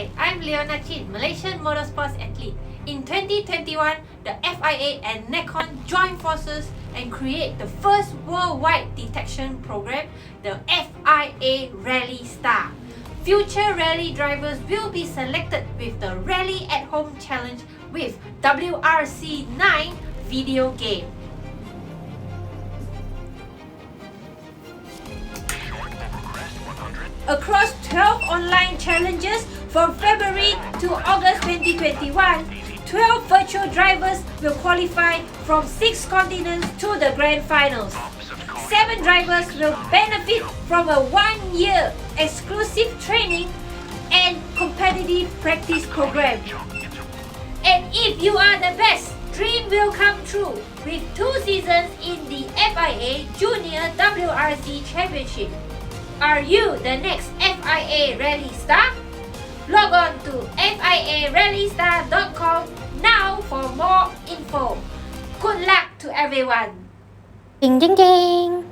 Hi, I'm Leona Chin, Malaysian motorsports athlete. In 2021, the FIA and Nikon joined forces and create the first worldwide detection program, the FIA Rally Star. Future rally drivers will be selected with the Rally at Home Challenge with WRC 9 video game. Across 12 online challenges from February to August 2021, 12 virtual drivers will qualify from 6 continents to the grand finals. 7 drivers will benefit from a 1-year exclusive training and competitive practice program. And if you are the best, dream will come true with 2 seasons in the FIA Junior WRC Championship. Are you the next FIA Rally Star? Log on to fiarallystar.com now for more info. Good luck to everyone! Ding ding ding!